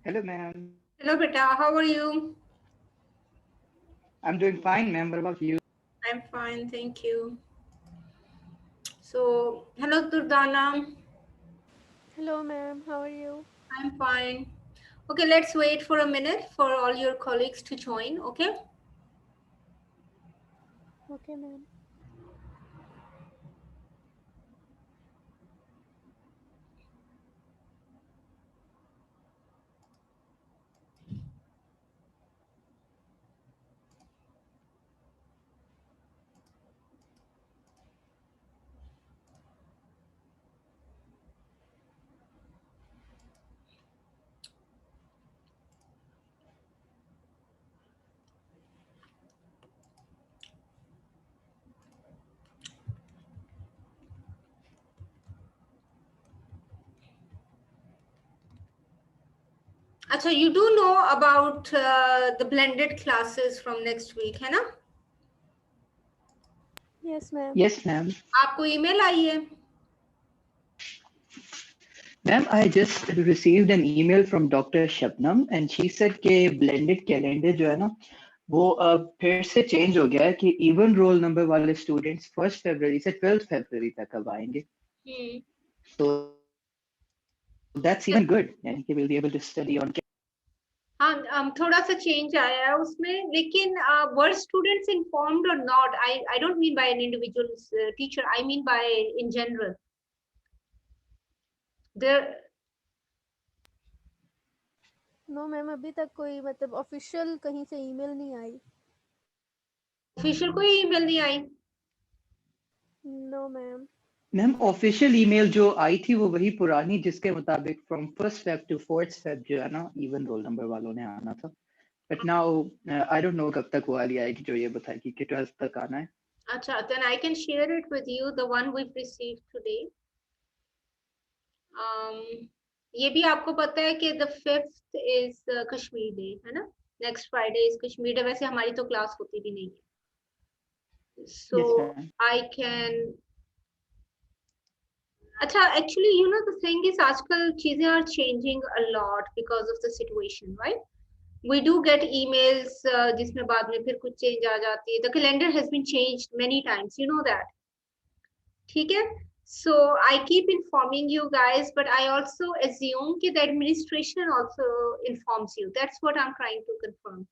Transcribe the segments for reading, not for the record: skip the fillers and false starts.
Hello, ma'am. Hello, beta. How are you? I'm doing fine, ma'am. What about you? I'm fine, thank you. So, hello, Durdana. Hello, ma'am. How are you? I'm fine. Okay, let's wait for a minute for all your colleagues to join. Okay. Okay, ma'am. Acha, you do know about the blended classes from next week, है ना? Yes, ma'am. Yes, ma'am. आपको email आई है? Ma'am, I just received an email from Dr. Shabnam and she said कि blended calendar जो है ना वो फिर से change हो गया है कि even roll number वाले students 1st February से 12th February तक अब आएंगे. Hmm. So that's even good. यानी कि we'll be able to study on campus. हाँ थोड़ा सा चेंज आया है उसमें लेकिन were students informed or not? I don't mean by an individual teacher. I mean by in general. The no ma'am, अभी तक कोई मतलब ऑफिशियल कहीं से ईमेल नहीं आई. ऑफिशियल कोई ईमेल नहीं आई. No ma'am. Ma'am official email जो आई थी वो वही पुरानी जिसके मुताबिक from 1st Feb to 4th Feb जो है ना इवन रोल नंबर वालों ने आना था. But now, I don't know कब तक वो वाली आएगी जो ये बताएगी कि 12th तक आना है. अच्छा, then I can share it with you, the one we've received today. ये भी आपको पता है कि the 5th is Kashmir day है ना. Next Friday is Kashmir day. वैसे हमारी तो क्लास होती भी नहीं है. So Yes, ma'am. I can. अच्छा, actually you know the thing is आजकल चीजें are changing a lot because of the situation, right. We do get emails जिसमें बाद में फिर कुछ चेंज आ जाती है. The calendar has been changed many times, you know that. ठीक है. So I keep informing you guys, but I also assume that the administration also informs you. That's what I'm trying to confirm.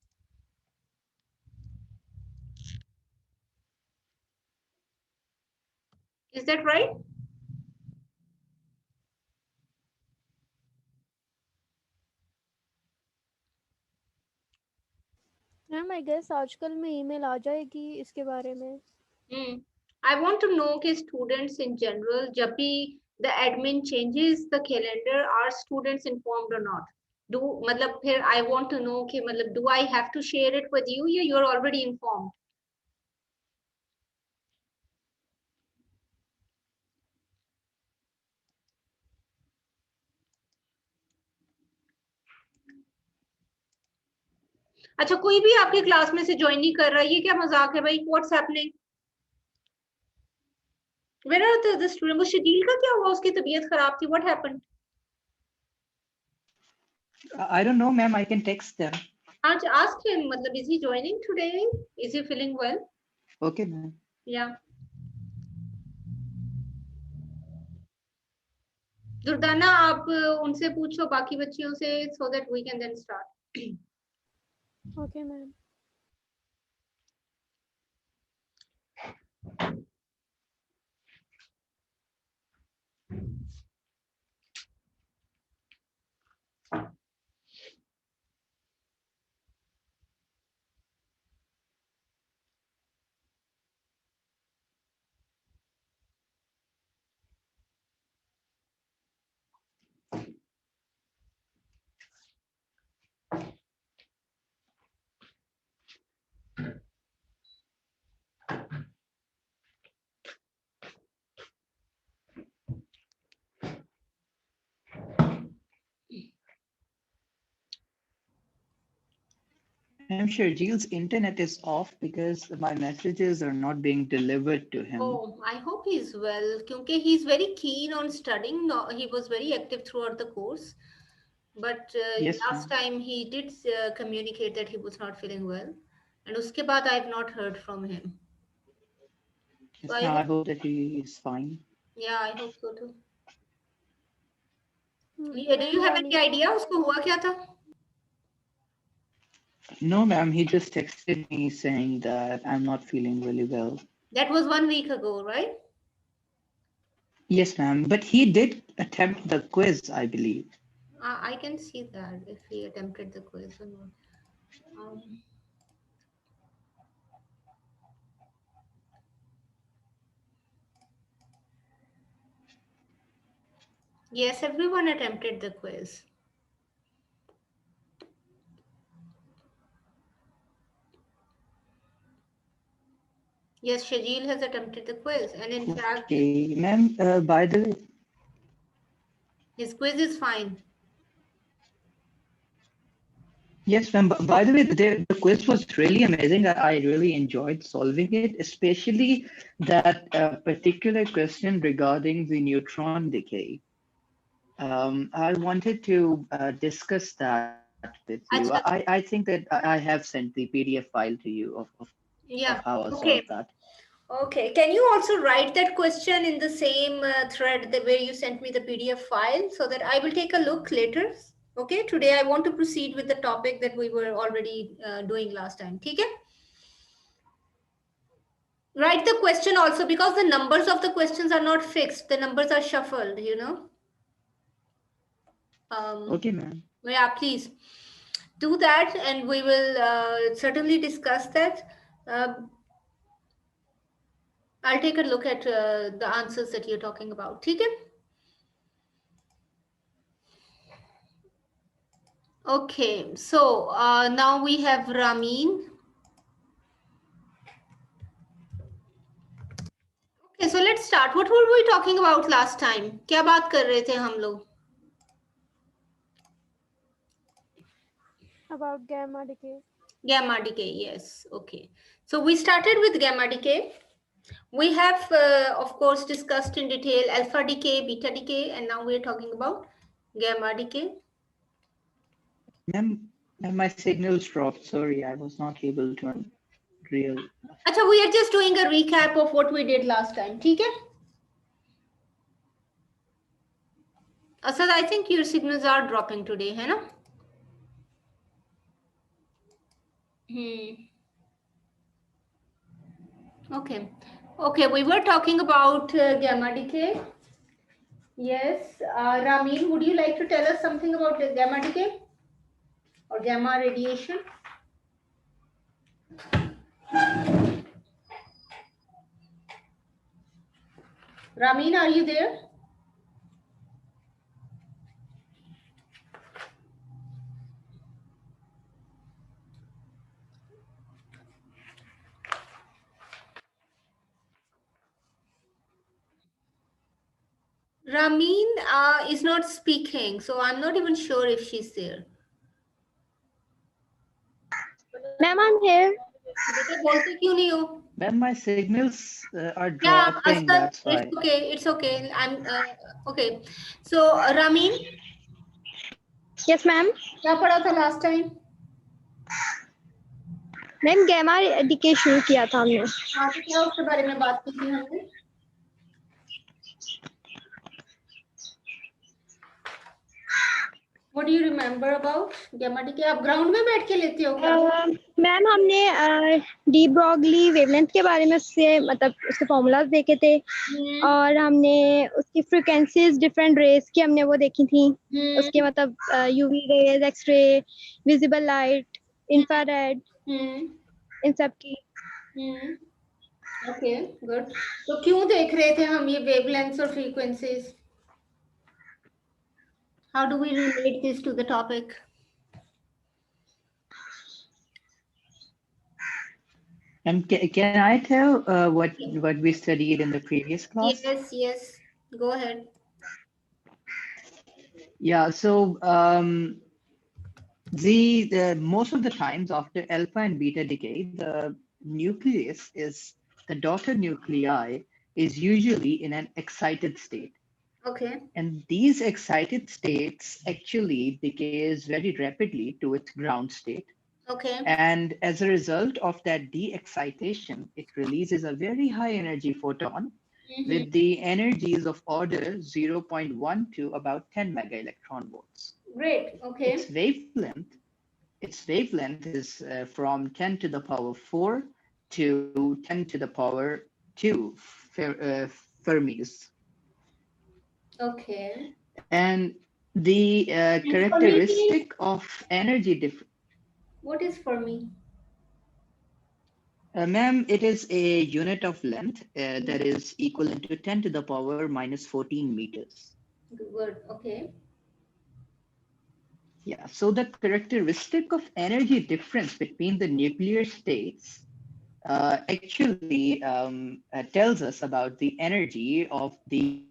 Is that right? Ma'am I guess आजकल में email आ जाएगी इसके बारे में. Hmm. I want to know कि students in general जब भी the admin changes the calendar, are students informed or not? Do मतलब फिर I want to know कि मतलब do I have to share it with you या you're already informed? अच्छा, कोई भी आपके क्लास में से ज्वाइन नहीं कर रहा. ये क्या मजाक है भाई? What's happening? Where are the student? वो शकील का क्या हुआ? उसकी तबीयत खराब थी. What happened? I don't know, ma'am. I can text them. आज आस्क हिम, मतलब is he joining today? Is he feeling well? Okay, ma'am. या दुर्दाना, आप उनसे पूछो बाकी बच्चियों से so that we can then start. Okay ma'am. Ma'am, Sharjil's internet is off because my messages are not being delivered to him. Oh, I hope he's well क्योंकि he's very keen on studying. No, he was very active throughout the course, but Yes, last ma'am. time he did communicate that he was not feeling well, and uske baad I've not heard from him. So Yes, I ma'am. I hope, hope that he is fine. yeah, I hope so too. Do you ma'am have any Rani idea उसको हुआ क्या था? No, ma'am. He just texted me saying that I'm not feeling really well. That was 1 week ago, right? Yes, ma'am. But he did attempt the quiz, I believe. I can see that if he attempted the quiz or not. Um, yes, everyone attempted the quiz. Yes, Shajil has attempted the quiz, and in fact, Okay, ma'am. By the way, his quiz is fine. yes, ma'am. By the way, the quiz was really amazing. I really enjoyed solving it, especially that particular question regarding the neutron decay. I wanted to discuss that with you. I Acha, think that I have sent the PDF file to you of yeah, how I solved okay. that. Okay, can you also write that question in the same thread where you sent me the PDF file so that I will take a look later? Okay, today I want to proceed with the topic that we were already doing last time. Okay? Write the question also because the numbers of the questions are not fixed. The numbers are shuffled, you know. Um, Okay, ma'am. yeah, please do that and we will certainly discuss that. Um I'll take a look at the answers that you're talking about. Okay? Okay, so now we have Ramin. Okay, so let's start. What were we talking about last time? क्या बात कर रहे थे हम लोग? about gamma decay. Gamma decay, yes. Okay. So we started with gamma decay. We have, of course, discussed in detail alpha decay, beta decay, and now we're talking about gamma decay. Ma'am, my signals dropped. Sorry, I was not able to real. Acha, we are just doing a recap of what we did last time. ठीक है? Asad, I think your signals are dropping today, है ना? Hmm. Okay. Okay, we were talking about gamma decay. Yes. Ramin, would you like to tell us something about the gamma decay or gamma radiation? Ramin, are you there? Ramin is not speaking, so I'm not even sure if she's there. Ma'am, I'm here. बेटा बोलते क्यों नहीं हो? Ma'am, my signals are Yeah, dropping. Asad, That's it's why. okay. It's okay. I'm okay. So Ramin, Yes, ma'am. क्या पढ़ा था last time? Ma'am gamma decay शुरू किया था हमने. हाँ तो क्या उसके बारे में बात की थी हमने? What do you remember about gamma decay? आप ग्राउंड में बैठ के लेते हो क्या? मैम हमने डी ब्रॉगली वेवलेंथ के बारे में उससे मतलब उसके फॉर्मूलाज देखे थे और हमने उसकी फ्रीक्वेंसीज डिफरेंट रेज की हमने वो देखी थी. उसके मतलब UV rays, X ray, visible light, infrared, इन सब की. Okay good. तो क्यों देख रहे थे हम ये वेवलेंथ्स और frequencies? How do we relate this to the topic? Can I tell what we studied in the previous class? Yes. Go ahead. Yeah. So the most of the times after alpha and beta decay, the nucleus is the daughter nuclei is usually in an excited state. Okay. And these excited states actually decays very rapidly to its ground state. Okay. And as a result of that de-excitation, it releases a very high energy photon Mm-hmm. with the energies of order 0.1 to about 10 mega electron volts. Great. Okay. Its wavelength is from 10 to the power 4 to 10 to the power 2 Fermis. Okay. And the And for me, characteristic of energy what is for me? ma'am, it is a unit of length that is equivalent to 10 to the power minus 14 meters. Good. Okay. Yeah, so the characteristic of energy difference between the nuclear states actually tells us about the energy of the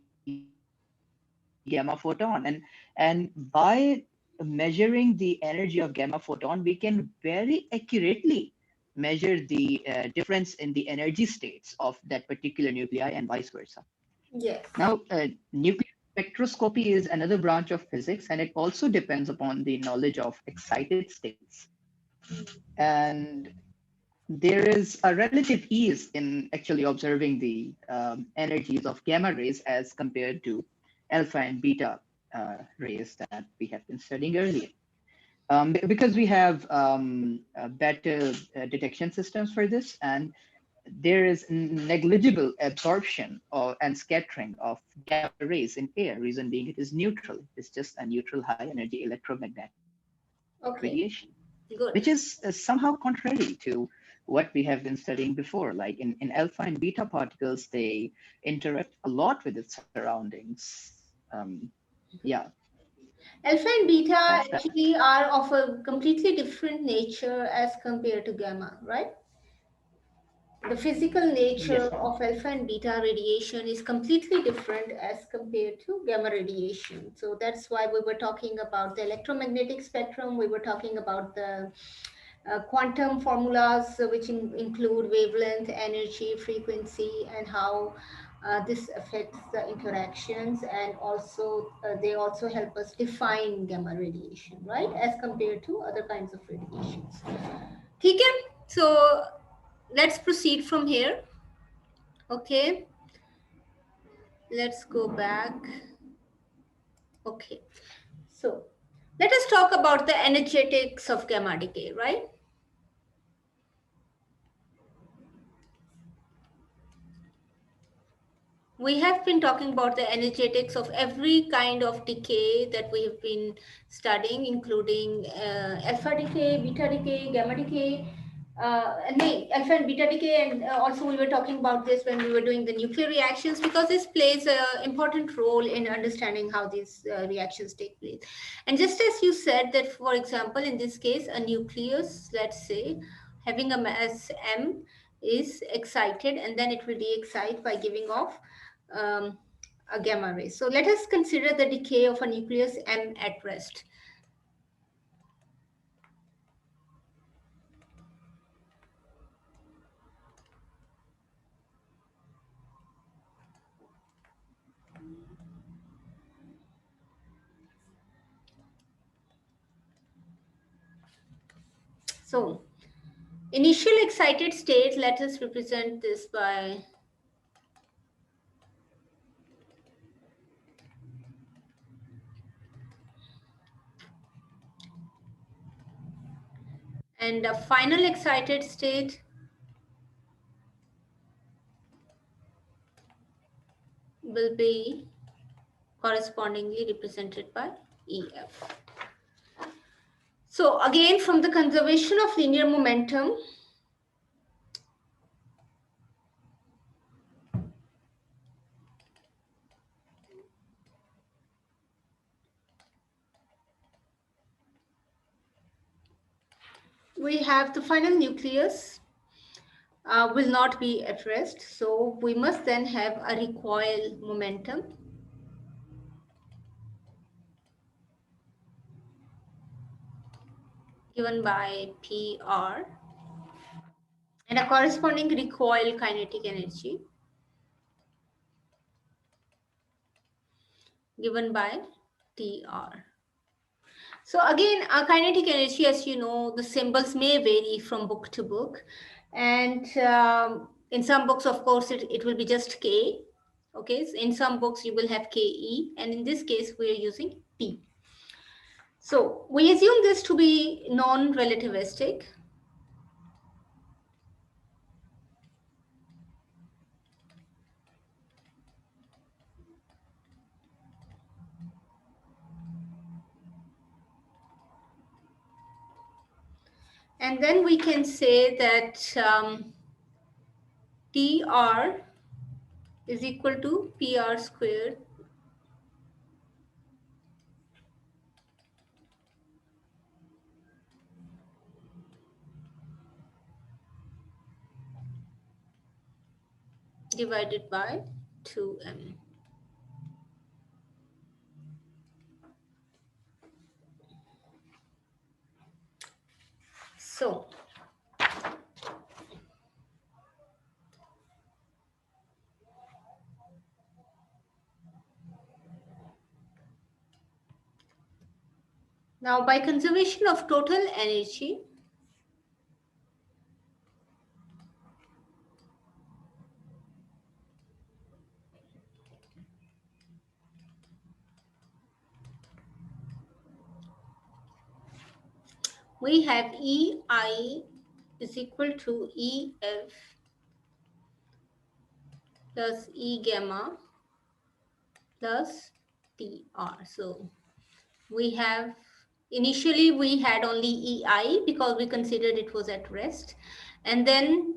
gamma photon. And by measuring the energy of gamma photon, we can very accurately measure the difference in the energy states of that particular nuclei and vice versa. Yes. Now, nuclear spectroscopy is another branch of physics, and it also depends upon the knowledge of excited states. And there is a relative ease in actually observing the energies of gamma rays as compared to alpha and beta rays that we have been studying earlier. Because we have better detection systems for this, and there is negligible absorption and scattering of gamma rays in air. Reason being, it is neutral. It's just a neutral high energy electromagnetic radiation, Okay. which Good. is somehow contrary to what we have been studying before. Like in alpha and beta particles, they interact a lot with its surroundings. Yeah, Alpha and beta that's that. actually are of a completely different nature as compared to gamma, right? The physical nature Yes, ma'am. of alpha and beta radiation is completely different as compared to gamma radiation. So that's why we were talking about the electromagnetic spectrum. We were talking about the quantum formulas, which include wavelength, energy, frequency, and how this affects the interactions. And also, they also help us define gamma radiation, right, as compared to other kinds of radiations. ठीक है? So let's proceed from here. Okay, let's go back. Okay, so let us talk about the energetics of gamma decay, right? We have been talking about the energetics of every kind of decay that we have been studying, including alpha decay, beta decay, gamma decay, alpha and beta decay, and also we were talking about this when we were doing the nuclear reactions, because this plays an important role in understanding how these reactions take place. And just as you said that, for example, in this case, a nucleus, let's say, having a mass m, is excited, and then it will de-excite by giving off a gamma ray. So let us consider the decay of a nucleus M at rest. So initial excited state, let us represent this by and a final excited state will be correspondingly represented by EF. So again, from the conservation of linear momentum, we have the final nucleus will not be at rest. So we must then have a recoil momentum given by PR and a corresponding recoil kinetic energy. given by TR. So again, kinetic energy, as you know, the symbols may vary from book to book. And in some books, of course, it will be just K. Okay, so in some books you will have KE, and in this case we are using P. So we assume this to be non-relativistic. And then we can say that TR is equal to PR squared divided by 2m. So now by conservation of total energy, we have EI is equal to EF plus E gamma plus TR. So we have, initially we had only EI because we considered it was at rest. And then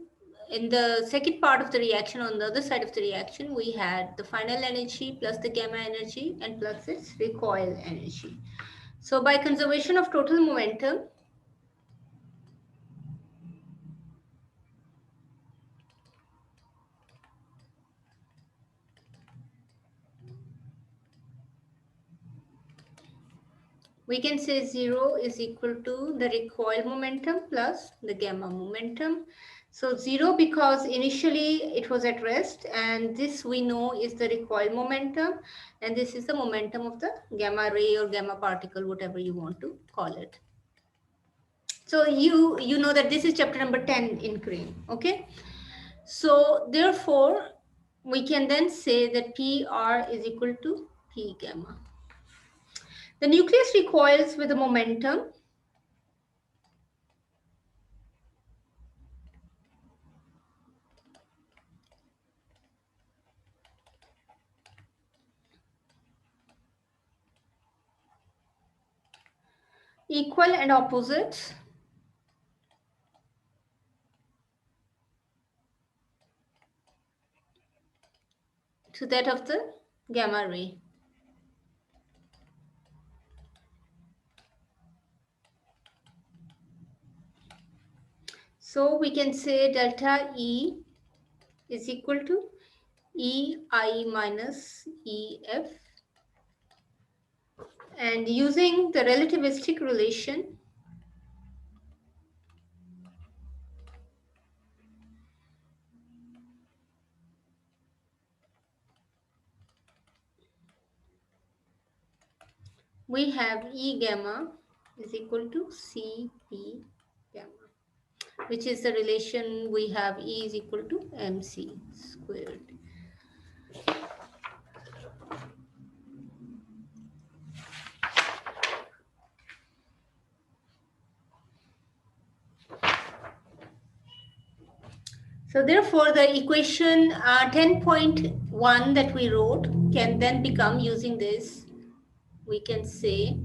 in the second part of the reaction, on the other side of the reaction, we had the final energy plus the gamma energy and plus its recoil energy. So by conservation of total momentum, we can say 0 is equal to the recoil momentum plus the gamma momentum. So 0 because initially it was at rest, and this we know is the recoil momentum, and this is the momentum of the gamma ray or gamma particle, whatever you want to call it. So you know that this is chapter number 10 in Crane, okay? So therefore, we can then say that PR is equal to P gamma. The nucleus recoils with a momentum equal and opposite to that of the gamma ray. So we can say delta E is equal to EI minus EF, and using the relativistic relation, we have E gamma is equal to CP gamma, which is the relation we have E is equal to MC squared. So therefore, the equation 10.1 that we wrote can then become, using this, we can say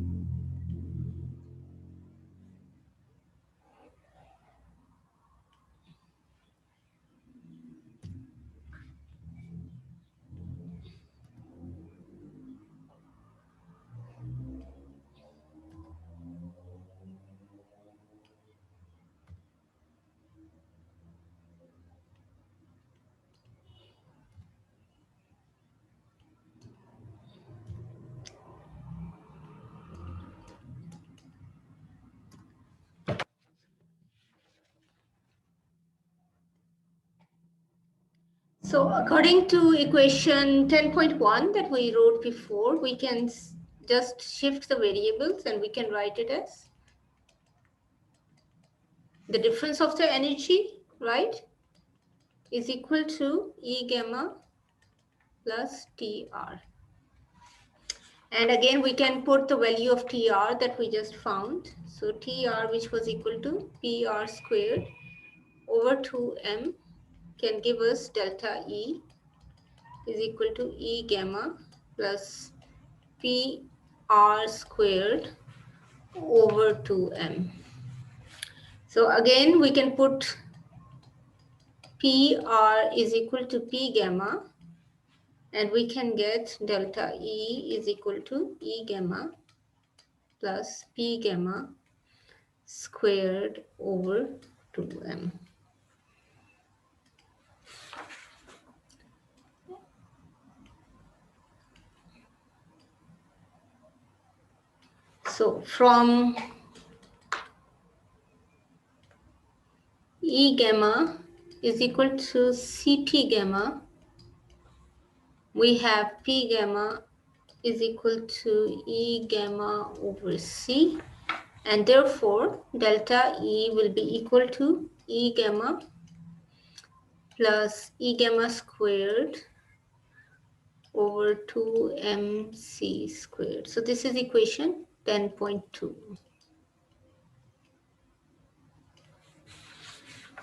So according to equation 10.1 that we wrote before, we can just shift the variables and we can write it as the difference of the energy, right, is equal to E gamma plus TR. And again, we can put the value of TR that we just found. So TR, which was equal to PR squared over 2M, can give us delta E is equal to E gamma plus PR squared over 2M. So again, we can put PR is equal to P gamma, and we can get delta E is equal to E gamma plus P gamma squared over 2M. So from E gamma is equal to Cp gamma, we have P gamma is equal to E gamma over C, and therefore delta E will be equal to E gamma plus E gamma squared over 2mc squared. So this is equation 10.2.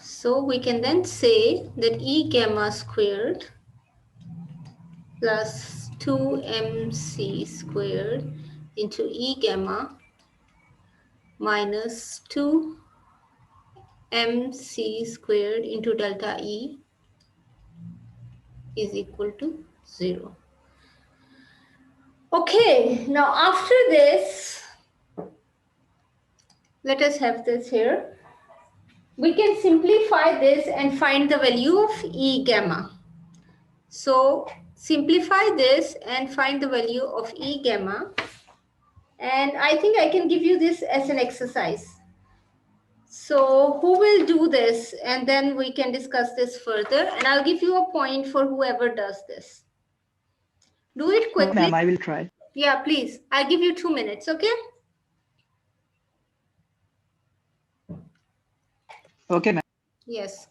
So we can then say that E gamma squared plus 2mc squared into E gamma minus 2mc squared into delta E is equal to 0. Okay, now after this, let us have this here. We can simplify this and find the value of E gamma. So simplify this and find the value of E gamma. And I think I can give you this as an exercise. So who will do this? And then we can discuss this further. And I'll give you a point for whoever does this. Do it Okay, quickly. ma'am, I will try. Yeah, please. I'll give you 2 minutes, okay? Okay, ma'am. Yes.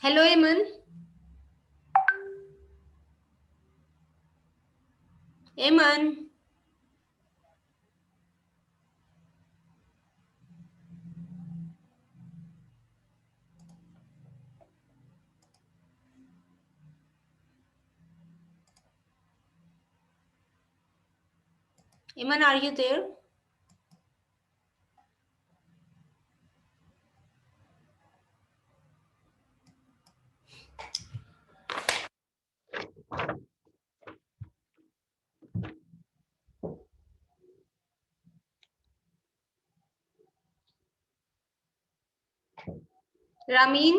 Hello, Eamon. Eamon. Eamon, are you there? Ramin,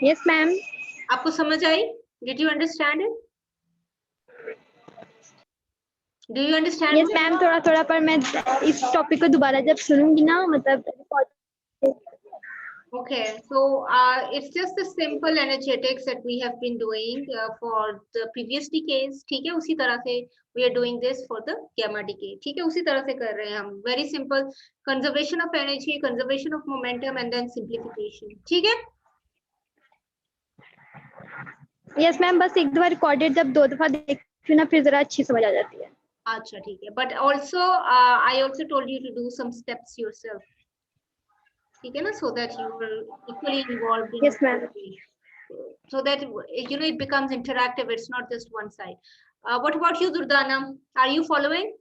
Yes, ma'am. आपको समझ आई? Did you understand it? Do you understand? Yes, ma'am. थोड़ा थोड़ा पर मैं इस topic को दोबारा जब सुनूंगी ना मतलब Okay. Okay, so it's just the simple energetics that we have been doing for the previous decays. ठीक है, उसी तरह से we are doing this for the gamma decay. ठीक है, उसी तरह से कर रहे हैं हम. Very simple conservation of energy, conservation of momentum, and then simplification. ठीक है? यस मैम, बस एक दफा रिकॉर्डेड जब 2 दफा देखती हूँ ना फिर जरा अच्छी समझ आ जाती है. अच्छा, ठीक है. But also I also told you to do some steps yourself. ठीक है ना, so that you are equally involved in. Yes ma'am. So that you know it becomes interactive. It's not just one side. What about you, Durdana? Are you following?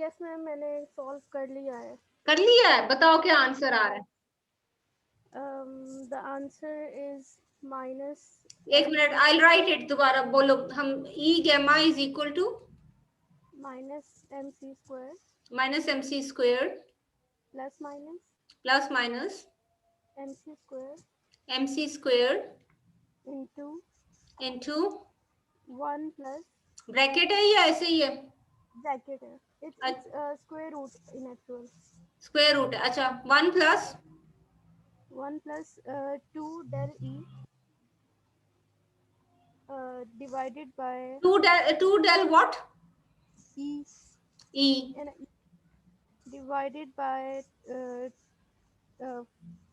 Yes ma'am, मैंने solve कर लिया है. कर लिया है? बताओ क्या answer आ रहा है. The answer is minus. एक मिनट, I'll write it. दोबारा बोलो. हम E gamma is equal to minus mc square minus mc square plus minus plus minus mc square mc square into into 1 plus bracket है या ऐसे ही है? Bracket है. It's square root in actual. Square root है. अच्छा, 1 plus 2 del E divided by 2 del what? E E and divided by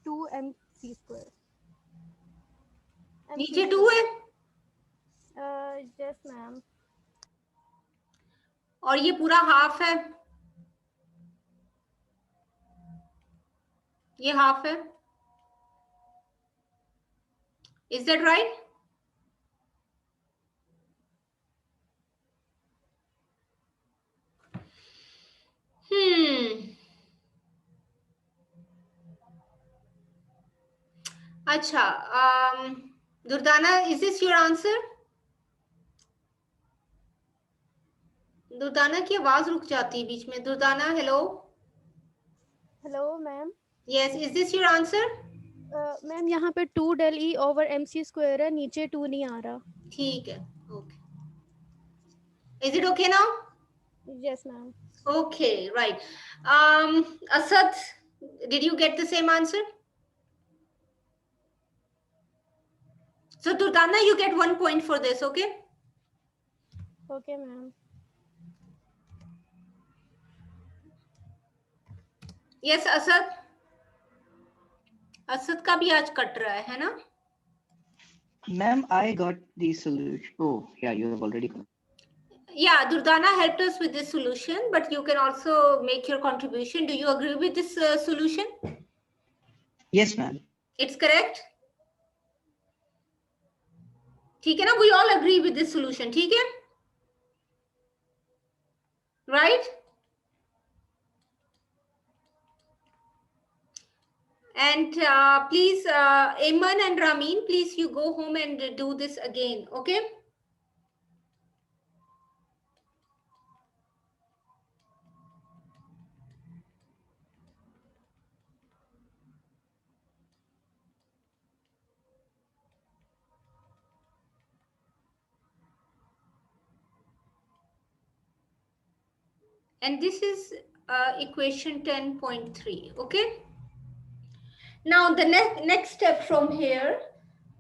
2 mc square. नीचे 2 है यस मैम. और ये पूरा हाफ है. ये हाफ है. Is that right? अच्छा, Durdana, is this your answer? Durdana की आवाज रुक जाती है बीच में. Durdana, hello. Hello ma'am. Yes, is this your answer? Ma'am यहाँ पे 2 del E over mc square है, नीचे 2 नहीं आ रहा. ठीक है. Okay. Is it okay now? Yes ma'am. Okay, right. Asad, did you get the same answer? So Durdana, you get 1 point for this, okay? Okay ma'am. Yes, Asad. Asad का भी आज cut रहा है ना? Ma'am, I got the solution. Oh, yeah, you have already got. Yeah, Durdana helped us with this solution, but you can also make your contribution. Do you agree with this solution? Yes, ma'am. It's correct? ठीक है ना? We all agree with this solution. ठीक है? Right? And please, Ayman and Ramin, please you go home and do this again, okay? And this is equation 10.3, okay? Now the next step from here,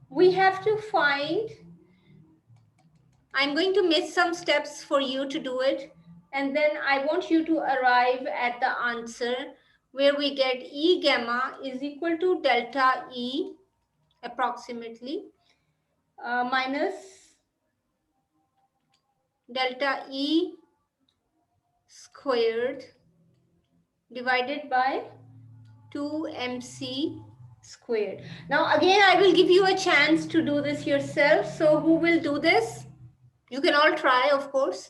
we have to find, I'm going to miss some steps for you to do it. And then I want you to arrive at the answer where we get E gamma is equal to delta E approximately minus delta E squared divided by 2mc squared. Now again, I will give you a chance to do this yourself. So who will do this? You can all try, of course,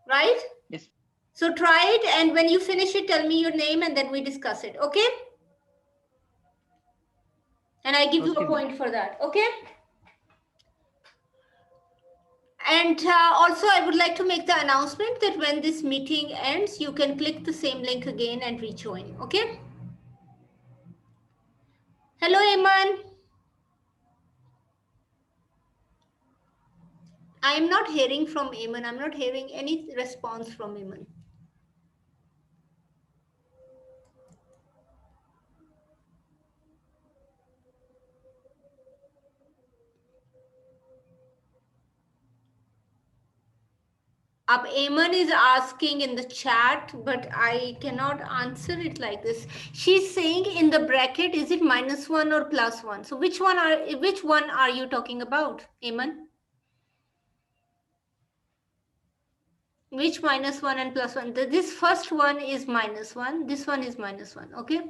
right? Yes. So try it, and when you finish it, tell me your name and then we discuss it, okay? And I give you a point for that, okay? And also I would like to make the announcement that when this meeting ends, you can click the same link again and rejoin, okay? Hello, Iman. I am not hearing from Iman. I'm not hearing any response from Iman. Up Aman is asking in the chat, but I cannot answer it like this. She's saying in the bracket, is it -1 or +1? So which one are you talking about, Aman? Which -1 and +1? This first one is -1. This one is -1. Okay.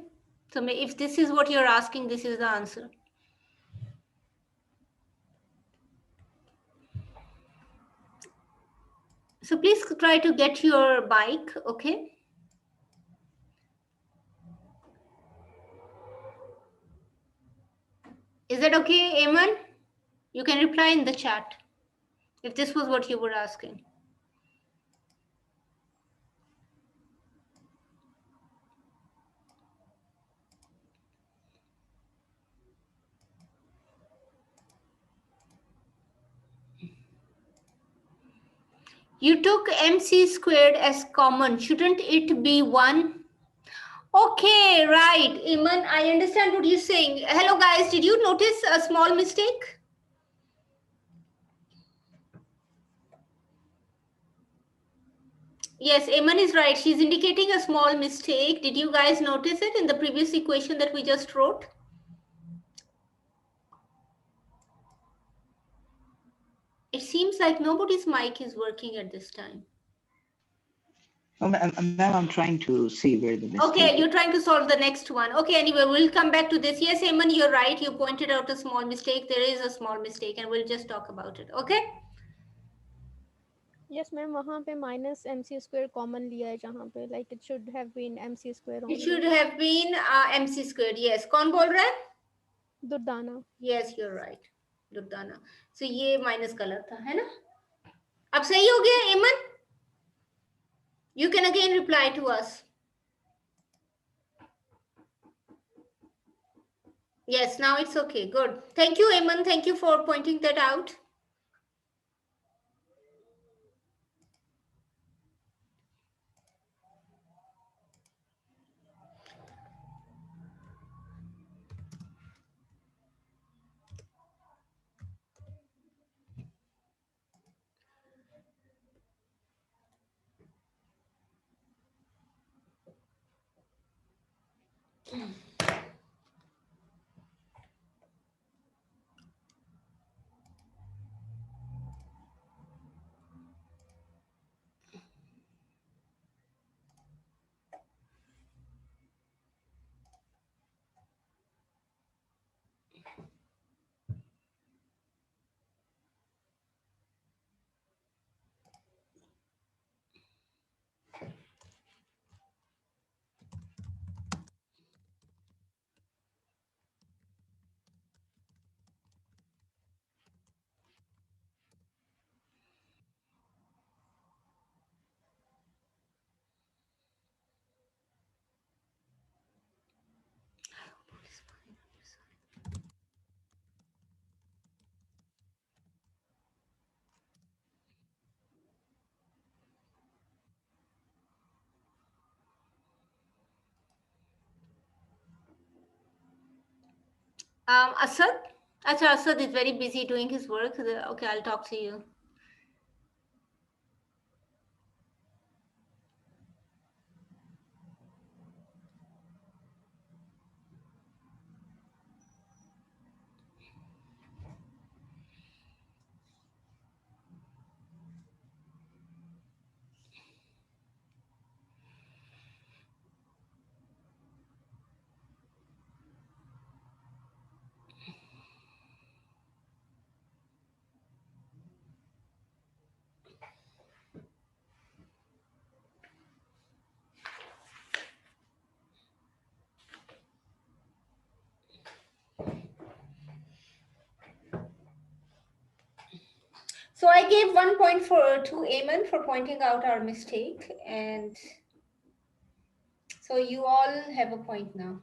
So if this is what you're asking, this is the answer. So please try to get your bike, okay? Is that okay, Aman? You can reply in the chat if this was what you were asking. You took MC squared as common. Shouldn't it be 1? Okay, right. Iman, I understand what you're saying. Hello, guys. Did you notice a small mistake? Yes, Iman is right. She's indicating a small mistake. Did you guys notice it in the previous equation that we just wrote? It seems like nobody's mic is working at this time. Oh, ma'am, I'm trying to see where the mistake Okay, is. you're trying to solve the next one. Okay, anyway, we'll come back to this. Yes, Eamon, you're right. You pointed out a small mistake. There is a small mistake and we'll just talk about it. Okay? Yes, ma'am. वहाँ पे -mc² common लिया है जहाँ पे, like it should have been mc² only. It should have been MC squared. Yes. कौन बोल रहा है? Durdana. Yes, you're right. Durdana. So ये minus color था, है ना? अब सही हो गया, Eamon? You can again reply to us. Yes, now it's okay. Good. Thank you, Eamon. Thank you for pointing that out. Asad? Acha, Asad is very busy doing his work. Okay, I'll talk to you. So I gave 1 point to Eamon for pointing out our mistake, and so you all have a point now.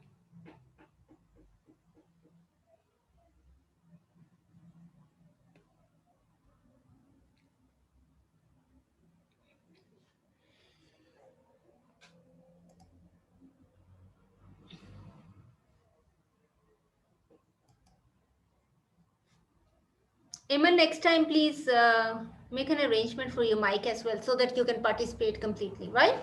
Eamon, next time please Make an arrangement for your mic as well so that you can participate completely, right?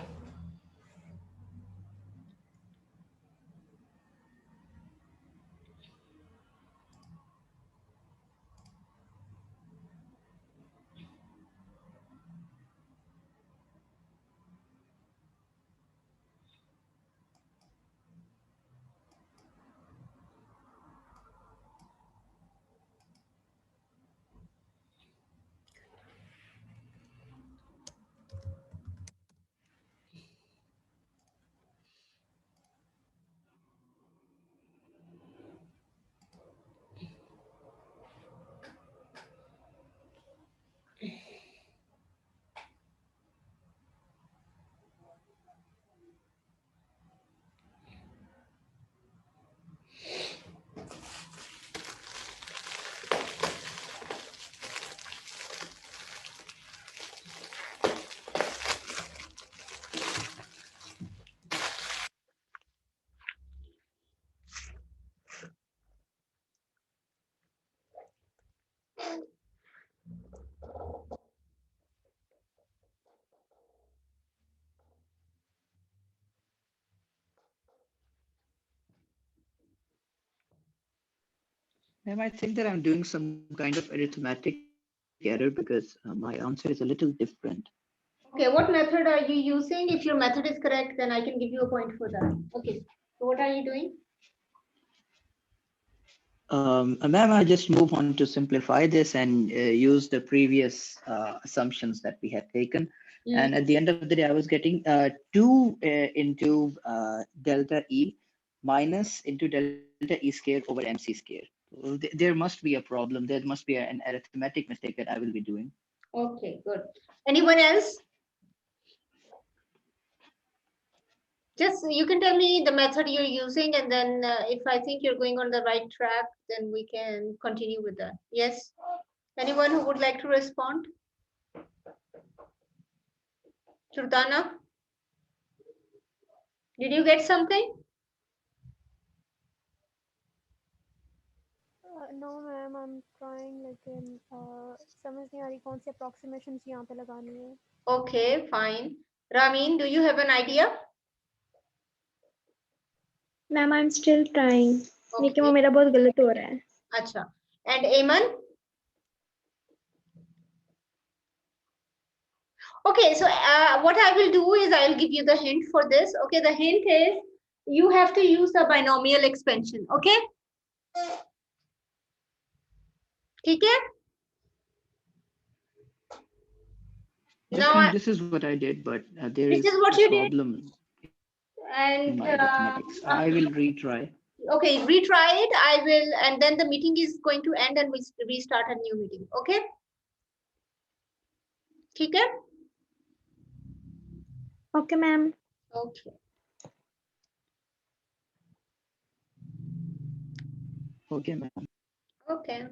Ma'am, I think that I'm doing some kind of arithmetic error because my answer is a little different. Okay, what method are you using? If your method is correct, then I can give you a point for that. Okay, so what are you doing? Ma'am, I just move on to simplify this and use the previous assumptions that we had taken. And at the end of the day, I was getting 2 into delta E minus into delta E squared over MC squared. So there must be a problem. There must be an arithmetic mistake that I will be doing. Okay, good. Anyone else? Just you can tell me the method you're using, and then if I think you're going on the right track, then we can continue with that. Yes? Anyone who would like to respond? Sultana, did you get something? No ma'am I am trying लेकिन समझ नहीं आ रही कौन सी approximations यहाँ पे लगानी है. Okay, fine. Ramin, do you have an idea? Ma'am I am still trying, लेकिन वो Okay, मेरा बहुत गलत हो रहा है. acha. And Aman? Okay, so what I will do is I will give you the hint for this. Okay, the hint is you have to use a binomial expansion. Okay? Okay? Yes, Now, ma'am, this is what I did, but there this is is what a you did. problem in And my arithmetics. I will retry. okay, retry it. I will, and then the meeting is going to end and we restart a new meeting. Okay? Okay? Okay ma'am. Okay. Okay, ma'am. Okay.